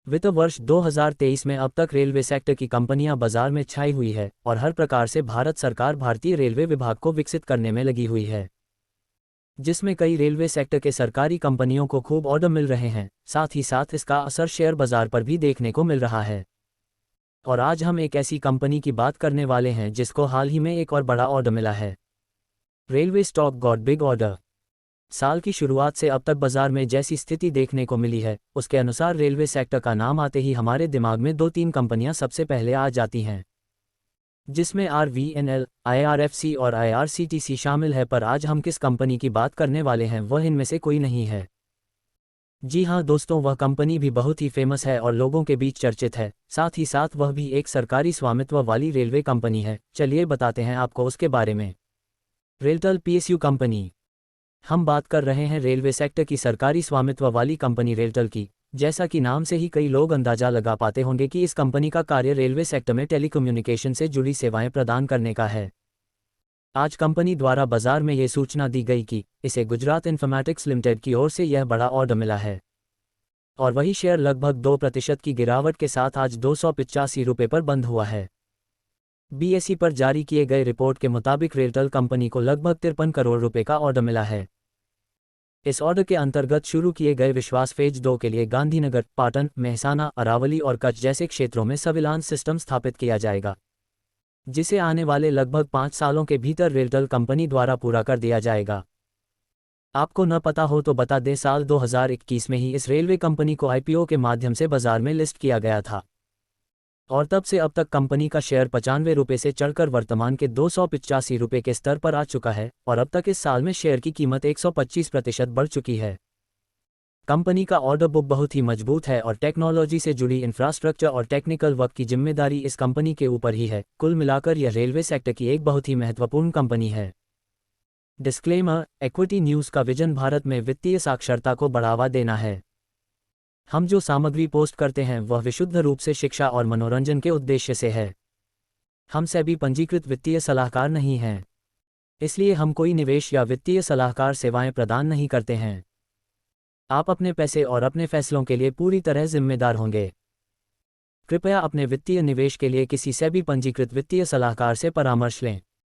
वित्त वर्ष 2023 में अब तक रेलवे सेक्टर की कंपनियां बाजार में छाई हुई है और हर प्रकार से भारत सरकार भारतीय रेलवे विभाग को विकसित करने में लगी हुई है, जिसमें कई रेलवे सेक्टर के सरकारी कंपनियों को खूब ऑर्डर मिल रहे हैं। साथ ही साथ इसका असर शेयर बाजार पर भी देखने को मिल रहा है। और आज हम एक ऐसी कंपनी की बात करने वाले हैं जिसको हाल ही में एक और बड़ा ऑर्डर मिला है। Railway stock got big order. साल की शुरुआत से अब तक बाजार में जैसी स्थिति देखने को मिली है, उसके अनुसार रेलवे सेक्टर का नाम आते ही हमारे दिमाग में 2-3 कंपनियां सबसे पहले आ जाती हैं, जिसमें RVNL, IRFC और IRCTC शामिल है। पर आज हम किस कंपनी की बात करने वाले हैं वह इनमें से कोई नहीं है। जी हाँ दोस्तों, वह कंपनी भी बहुत ही फेमस है और लोगों के बीच चर्चित है। साथ ही साथ वह भी एक सरकारी स्वामित्व वाली रेलवे कंपनी है। चलिए बताते हैं आपको उसके बारे में। RailTel PSU company. हम बात कर रहे हैं रेलवे सेक्टर की सरकारी स्वामित्व वाली कंपनी रेलटेल की। जैसा कि नाम से ही कई लोग अंदाजा लगा पाते होंगे कि इस कंपनी का कार्य रेलवे सेक्टर में टेलीकम्युनिकेशन से जुड़ी सेवाएं प्रदान करने का है। आज कंपनी द्वारा बाजार में ये सूचना दी गई कि इसे गुजरात इन्फॉर्मेटिक्स लिमिटेड की ओर से यह बड़ा ऑर्डर मिला है। और वही शेयर लगभग 2% की गिरावट के साथ आज 285 रुपये पर बंद हुआ है। BSE पर जारी किए गए रिपोर्ट के मुताबिक रेलटेल कंपनी को लगभग 53 करोड़ रुपए का ऑर्डर मिला है। इस ऑर्डर के अंतर्गत शुरू किए गए विश्वास फेज 2 के लिए गांधीनगर, पाटन, मेहसाना, अरावली और कच्छ जैसे क्षेत्रों में सर्विलांस सिस्टम स्थापित किया जाएगा, जिसे आने वाले लगभग 5 सालों के भीतर रेलटेल कंपनी द्वारा पूरा कर दिया जाएगा। आपको न पता हो तो बता दें, साल 2021 में ही इस रेलवे कंपनी को IPO के माध्यम से बाजार में लिस्ट किया गया था और तब से अब तक कंपनी का शेयर 95 रुपये से चढ़कर वर्तमान के 285 रुपये के स्तर पर आ चुका है और अब तक इस साल में शेयर की कीमत 125% बढ़ चुकी है। कंपनी का ऑर्डर बुक बहुत ही मजबूत है और टेक्नोलॉजी से जुड़ी इंफ्रास्ट्रक्चर और टेक्निकल वर्क की जिम्मेदारी इस कंपनी के ऊपर ही है। कुल मिलाकर यह रेलवे सेक्टर की एक बहुत ही महत्वपूर्ण कंपनी है। डिस्क्लेमर: इक्विटी न्यूज़ का विजन भारत में वित्तीय साक्षरता को बढ़ावा देना है। हम जो सामग्री पोस्ट करते हैं वह विशुद्ध रूप से शिक्षा और मनोरंजन के उद्देश्य से है। हम सेबी पंजीकृत वित्तीय सलाहकार नहीं हैं, इसलिए हम कोई निवेश या वित्तीय सलाहकार सेवाएं प्रदान नहीं करते हैं। आप अपने पैसे और अपने फैसलों के लिए पूरी तरह जिम्मेदार होंगे। कृपया अपने वित्तीय निवेश के लिए किसी सेबी पंजीकृत वित्तीय सलाहकार से परामर्श लें।